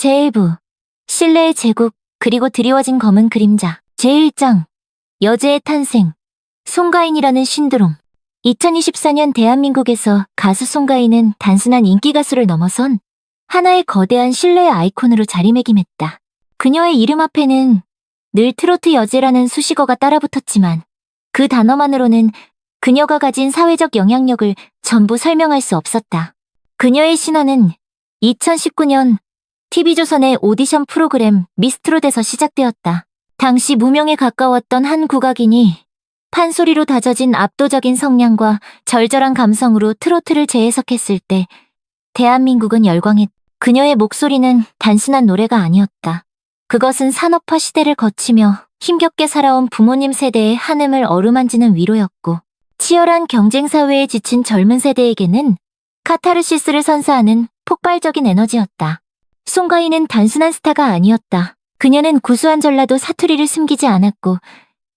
제1부 신뢰의 제국 그리고 드리워진 검은 그림자 제1장 여제의 탄생 송가인이라는 신드롬 2024년 대한민국에서 가수 송가인은 단순한 인기 가수를 넘어선 하나의 거대한 신뢰의 아이콘으로 자리매김했다. 그녀의 이름 앞에는 늘 트로트 여제라는 수식어가 따라붙었지만 그 단어만으로는 그녀가 가진 사회적 영향력을 전부 설명할 수 없었다. 그녀의 신화는 2019년 TV조선의 오디션 프로그램 미스트롯에서 시작되었다. 당시 무명에 가까웠던 한 국악인이 판소리로 다져진 압도적인 성량과 절절한 감성으로 트로트를 재해석했을 때 대한민국은 열광했다. 그녀의 목소리는 단순한 노래가 아니었다. 그것은 산업화 시대를 거치며 힘겹게 살아온 부모님 세대의 한음을 어루만지는 위로였고 치열한 경쟁 사회에 지친 젊은 세대에게는 카타르시스를 선사하는 폭발적인 에너지였다. 송가인은 단순한 스타가 아니었다. 그녀는 구수한 전라도 사투리를 숨기지 않았고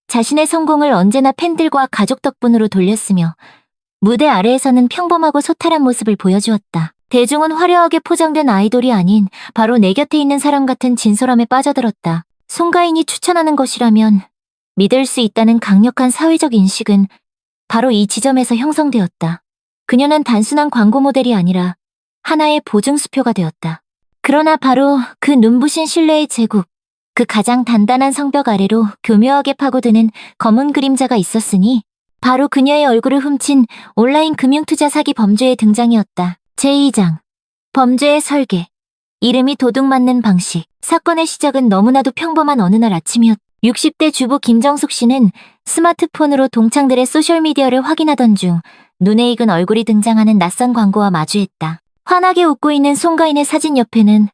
자신의 성공을 언제나 팬들과 가족 덕분으로 돌렸으며 무대 아래에서는 평범하고 소탈한 모습을 보여주었다. 대중은 화려하게 포장된 아이돌이 아닌 바로 내 곁에 있는 사람 같은 진솔함에 빠져들었다. 송가인이 추천하는 것이라면 믿을 수 있다는 강력한 사회적 인식은 바로 이 지점에서 형성되었다. 그녀는 단순한 광고 모델이 아니라 하나의 보증수표가 되었다. 그러나 바로 그 눈부신 신뢰의 제국, 그 가장 단단한 성벽 아래로 교묘하게 파고드는 검은 그림자가 있었으니 바로 그녀의 얼굴을 훔친 온라인 금융투자 사기 범죄의 등장이었다. 제2장 범죄의 설계 이름이 도둑 맞는 방식 사건의 시작은 너무나도 평범한 어느 날 아침이었다. 60대 주부 김정숙 씨는 스마트폰으로 동창들의 소셜미디어를 확인하던 중 눈에 익은 얼굴이 등장하는 낯선 광고와 마주했다. 환하게 웃고 있는 송가인의 사진 옆에는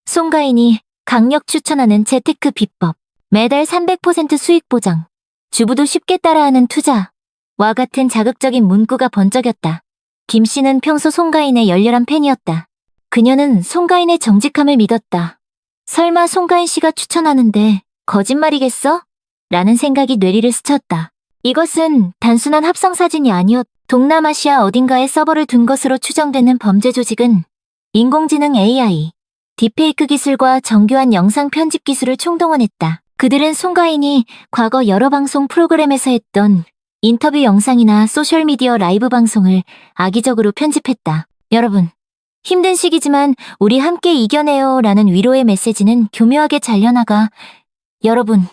송가인이 강력 추천하는 재테크 비법, 매달 300% 수익 보장, 주부도 쉽게 따라하는 투자와 같은 자극적인 문구가 번쩍였다. 김 씨는 평소 송가인의 열렬한 팬이었다. 그녀는 송가인의 정직함을 믿었다. 설마 송가인 씨가 추천하는데 거짓말이겠어? 라는 생각이 뇌리를 스쳤다. 이것은 단순한 합성사진이 아니었다. 동남아시아 어딘가에 서버를 둔 것으로 추정되는 범죄 조직은 인공지능 AI, 딥페이크 기술과 정교한 영상 편집 기술을 총동원했다. 그들은 송가인이 과거 여러 방송 프로그램에서 했던 인터뷰 영상이나 소셜미디어 라이브 방송을 악의적으로 편집했다. 여러분, 힘든 시기지만 우리 함께 이겨내요 라는 위로의 메시지는 교묘하게 잘려나가 여러분,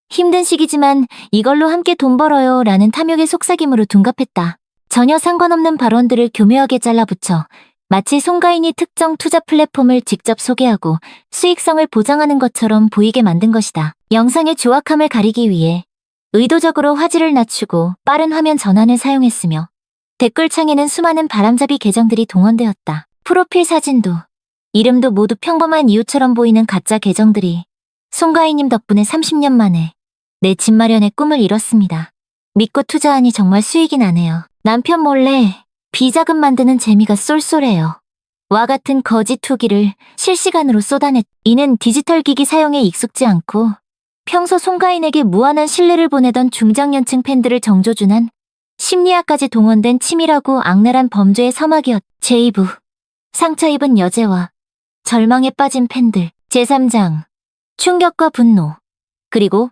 힘든 시기지만 이걸로 함께 돈 벌어요 라는 탐욕의 속삭임으로 둔갑했다. 전혀 상관없는 발언들을 교묘하게 잘라붙여 마치 송가인이 특정 투자 플랫폼을 직접 소개하고 수익성을 보장하는 것처럼 보이게 만든 것이다. 영상의 조악함을 가리기 위해 의도적으로 화질을 낮추고 빠른 화면 전환을 사용했으며 댓글창에는 수많은 바람잡이 계정들이 동원되었다. 프로필 사진도 이름도 모두 평범한 이웃처럼 보이는 가짜 계정들이 송가인님 덕분에 30년 만에 내 집 마련의 꿈을 이뤘습니다. 믿고 투자하니 정말 수익이 나네요. 남편 몰래 비자금 만드는 재미가 쏠쏠해요. 와 같은 거짓 후기를 실시간으로 쏟아냈. 이는 디지털 기기 사용에 익숙지 않고 평소 송가인에게 무한한 신뢰를 보내던 중장년층 팬들을 정조준한 심리학까지 동원된 치밀하고 악랄한 범죄의 서막이었. 제2부 상처 입은 여제와 절망에 빠진 팬들 제3장 충격과 분노 그리고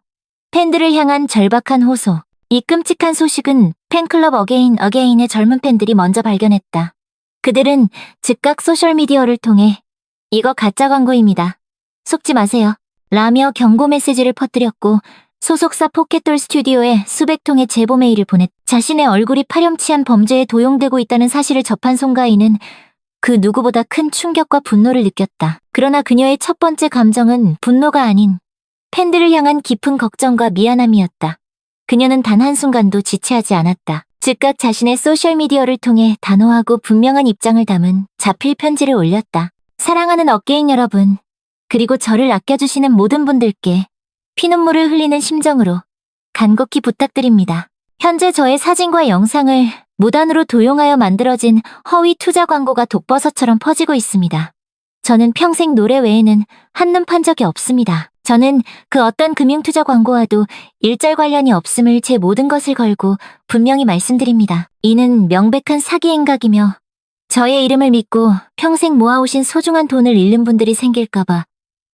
팬들을 향한 절박한 호소. 이 끔찍한 소식은 팬클럽 어게인의 젊은 팬들이 먼저 발견했다. 그들은 즉각 소셜미디어를 통해 이거 가짜 광고입니다. 속지 마세요. 라며 경고 메시지를 퍼뜨렸고 소속사 포켓돌 스튜디오에 수백 통의 제보 메일을 보냈. 자신의 얼굴이 파렴치한 범죄에 도용되고 있다는 사실을 접한 송가인은 그 누구보다 큰 충격과 분노를 느꼈다. 그러나 그녀의 첫 번째 감정은 분노가 아닌 팬들을 향한 깊은 걱정과 미안함이었다. 그녀는 단 한순간도 지체하지 않았다. 즉각 자신의 소셜미디어를 통해 단호하고 분명한 입장을 담은 자필 편지를 올렸다. 사랑하는 어게인 여러분, 그리고 저를 아껴주시는 모든 분들께 피눈물을 흘리는 심정으로 간곡히 부탁드립니다. 현재 저의 사진과 영상을 무단으로 도용하여 만들어진 허위 투자 광고가 독버섯처럼 퍼지고 있습니다. 저는 평생 노래 외에는 한눈 판 적이 없습니다. 저는 그 어떤 금융투자 광고와도 일절 관련이 없음을 제 모든 것을 걸고 분명히 말씀드립니다. 이는 명백한 사기 행각이며 저의 이름을 믿고 평생 모아오신 소중한 돈을 잃는 분들이 생길까봐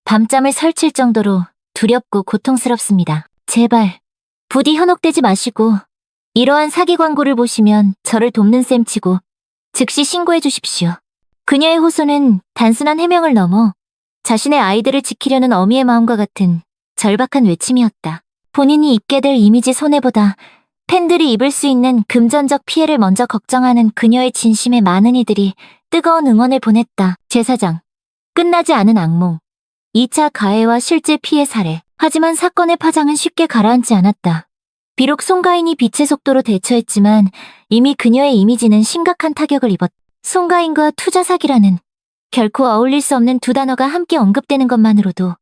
밤잠을 설칠 정도로 두렵고 고통스럽습니다. 제발 부디 현혹되지 마시고 이러한 사기 광고를 보시면 저를 돕는 셈 치고 즉시 신고해 주십시오. 그녀의 호소는 단순한 해명을 넘어 자신의 아이들을 지키려는 어미의 마음과 같은 절박한 외침이었다. 본인이 입게 될 이미지 손해보다 팬들이 입을 수 있는 금전적 피해를 먼저 걱정하는 그녀의 진심에 많은 이들이 뜨거운 응원을 보냈다. 제사장. 끝나지 않은 악몽. 2차 가해와 실제 피해 사례. 하지만 사건의 파장은 쉽게 가라앉지 않았다. 비록 송가인이 빛의 속도로 대처했지만 이미 그녀의 이미지는 심각한 타격을 입었다. 송가인과 투자 사기라는 결코 어울릴 수 없는 두 단어가 함께 언급되는 것만으로도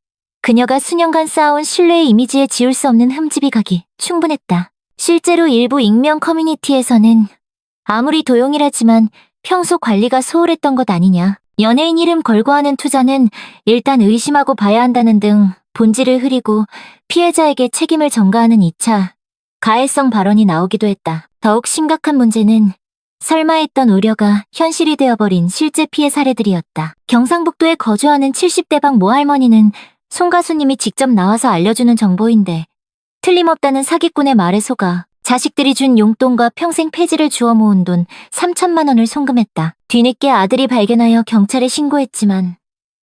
그녀가 수년간 쌓아온 신뢰의 이미지에 지울 수 없는 흠집이 가기 충분했다. 실제로 일부 익명 커뮤니티에서는 아무리 도용이라지만 평소 관리가 소홀했던 것 아니냐, 연예인 이름 걸고 하는 투자는 일단 의심하고 봐야 한다는 등 본질을 흐리고 피해자에게 책임을 전가하는 2차 가해성 발언이 나오기도 했다. 더욱 심각한 문제는 설마 했던 우려가 현실이 되어버린 실제 피해 사례들이었다. 경상북도에 거주하는 70대방 모할머니는 송 가수님이 직접 나와서 알려주는 정보인데 틀림없다는 사기꾼의 말에 속아 자식들이 준 용돈과 평생 폐지를 주워 모은 돈 3천만 원을 송금했다. 뒤늦게 아들이 발견하여 경찰에 신고했지만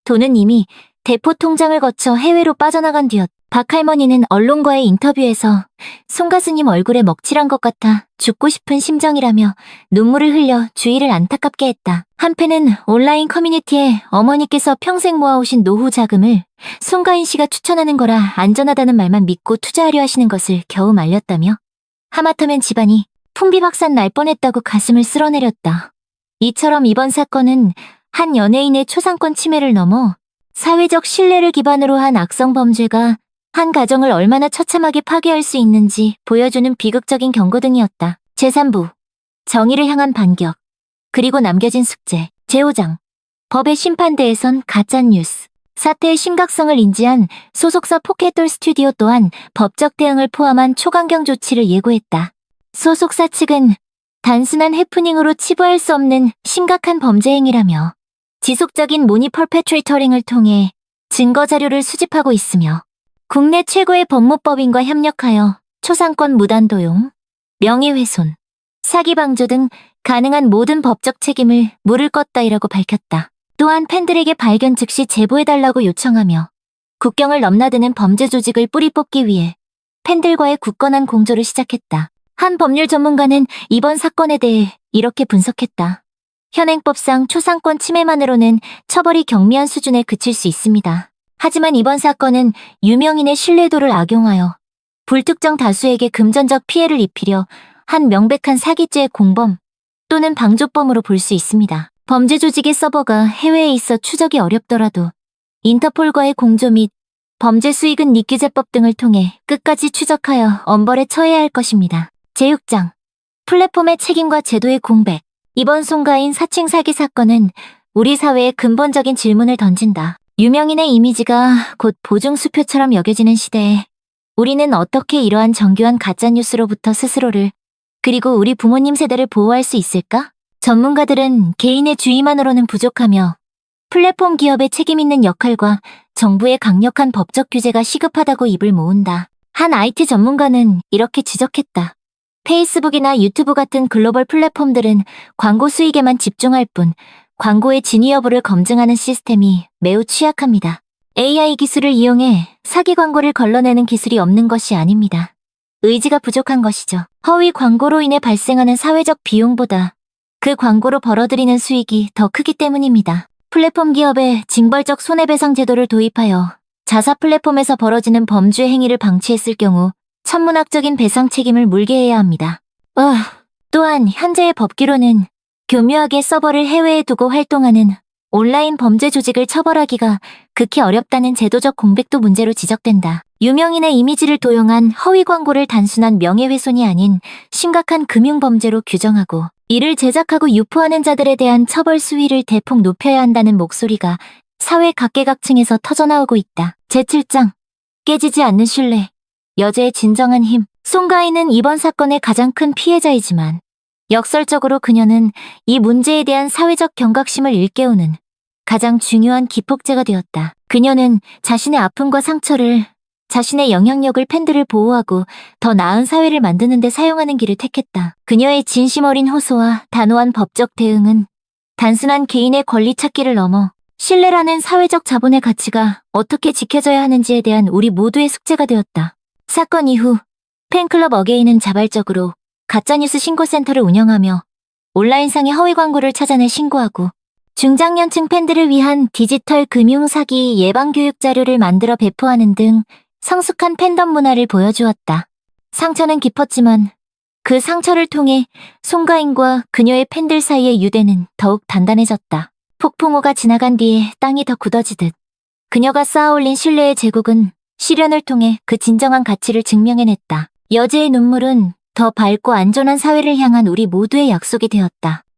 돈은 이미 대포 통장을 거쳐 해외로 빠져나간 뒤였다. 박 할머니는 언론과의 인터뷰에서 송 가수님 얼굴에 먹칠한 것 같아 죽고 싶은 심정이라며 눈물을 흘려 주위를 안타깝게 했다. 한편은 온라인 커뮤니티에 어머니께서 평생 모아오신 노후 자금을 송가인 씨가 추천하는 거라 안전하다는 말만 믿고 투자하려 하시는 것을 겨우 말렸다며 하마터면 집안이 풍비박산 날 뻔했다고 가슴을 쓸어내렸다. 이처럼 이번 사건은 한 연예인의 초상권 침해를 넘어 사회적 신뢰를 기반으로 한 악성 범죄가 한 가정을 얼마나 처참하게 파괴할 수 있는지 보여주는 비극적인 경고등이었다. 제3부 정의를 향한 반격. 그리고 남겨진 숙제. 제5장 법의 심판대에선 가짜뉴스. 사태의 심각성을 인지한 소속사 포켓돌 스튜디오 또한 법적 대응을 포함한 초강경 조치를 예고했다. 소속사 측은 단순한 해프닝으로 치부할 수 없는 심각한 범죄 행위라며 지속적인 모니 퍼페트레이터링을 통해 증거 자료를 수집하고 있으며 국내 최고의 법무법인과 협력하여 초상권 무단 도용, 명예훼손, 사기 방조 등 가능한 모든 법적 책임을 물을 것다이라고 밝혔다. 또한 팬들에게 발견 즉시 제보해달라고 요청하며 국경을 넘나드는 범죄 조직을 뿌리 뽑기 위해 팬들과의 굳건한 공조를 시작했다. 한 법률 전문가는 이번 사건에 대해 이렇게 분석했다. 현행법상 초상권 침해만으로는 처벌이 경미한 수준에 그칠 수 있습니다. 하지만 이번 사건은 유명인의 신뢰도를 악용하여 불특정 다수에게 금전적 피해를 입히려 한 명백한 사기죄의 공범 또는 방조범으로 볼 수 있습니다. 범죄 조직의 서버가 해외에 있어 추적이 어렵더라도 인터폴과의 공조 및 범죄 수익은 니규제법 등을 통해 끝까지 추적하여 엄벌에 처해야 할 것입니다. 제6장 플랫폼의 책임과 제도의 공백. 이번 송가인 사칭 사기 사건은 우리 사회에 근본적인 질문을 던진다. 유명인의 이미지가 곧 보증수표처럼 여겨지는 시대에 우리는 어떻게 이러한 정교한 가짜뉴스로부터 스스로를 그리고 우리 부모님 세대를 보호할 수 있을까? 전문가들은 개인의 주의만으로는 부족하며 플랫폼 기업의 책임 있는 역할과 정부의 강력한 법적 규제가 시급하다고 입을 모은다. 한 IT 전문가는 이렇게 지적했다. 페이스북이나 유튜브 같은 글로벌 플랫폼들은 광고 수익에만 집중할 뿐 광고의 진위 여부를 검증하는 시스템이 매우 취약합니다. AI 기술을 이용해 사기 광고를 걸러내는 기술이 없는 것이 아닙니다. 의지가 부족한 것이죠. 허위 광고로 인해 발생하는 사회적 비용보다 그 광고로 벌어들이는 수익이 더 크기 때문입니다. 플랫폼 기업의 징벌적 손해배상 제도를 도입하여 자사 플랫폼에서 벌어지는 범죄 행위를 방치했을 경우 천문학적인 배상 책임을 물게 해야 합니다. 또한 현재의 법규로는 교묘하게 서버를 해외에 두고 활동하는 온라인 범죄 조직을 처벌하기가 극히 어렵다는 제도적 공백도 문제로 지적된다. 유명인의 이미지를 도용한 허위 광고를 단순한 명예훼손이 아닌 심각한 금융범죄로 규정하고 이를 제작하고 유포하는 자들에 대한 처벌 수위를 대폭 높여야 한다는 목소리가 사회 각계각층에서 터져나오고 있다. 제7장 깨지지 않는 신뢰. 여제의 진정한 힘. 송가인은 이번 사건의 가장 큰 피해자이지만 역설적으로 그녀는 이 문제에 대한 사회적 경각심을 일깨우는 가장 중요한 기폭제가 되었다. 그녀는 자신의 아픔과 상처를, 자신의 영향력을 팬들을 보호하고 더 나은 사회를 만드는 데 사용하는 길을 택했다. 그녀의 진심 어린 호소와 단호한 법적 대응은 단순한 개인의 권리 찾기를 넘어 신뢰라는 사회적 자본의 가치가 어떻게 지켜져야 하는지에 대한 우리 모두의 숙제가 되었다. 사건 이후 팬클럽 어게인은 자발적으로 가짜뉴스 신고센터를 운영하며 온라인상의 허위 광고를 찾아내 신고하고 중장년층 팬들을 위한 디지털 금융 사기 예방 교육 자료를 만들어 배포하는 등 성숙한 팬덤 문화를 보여주었다. 상처는 깊었지만 그 상처를 통해 송가인과 그녀의 팬들 사이의 유대는 더욱 단단해졌다. 폭풍우가 지나간 뒤에 땅이 더 굳어지듯 그녀가 쌓아올린 신뢰의 제국은 시련을 통해 그 진정한 가치를 증명해냈다. 여제의 눈물은 더 밝고 안전한 사회를 향한 우리 모두의 약속이 되었다.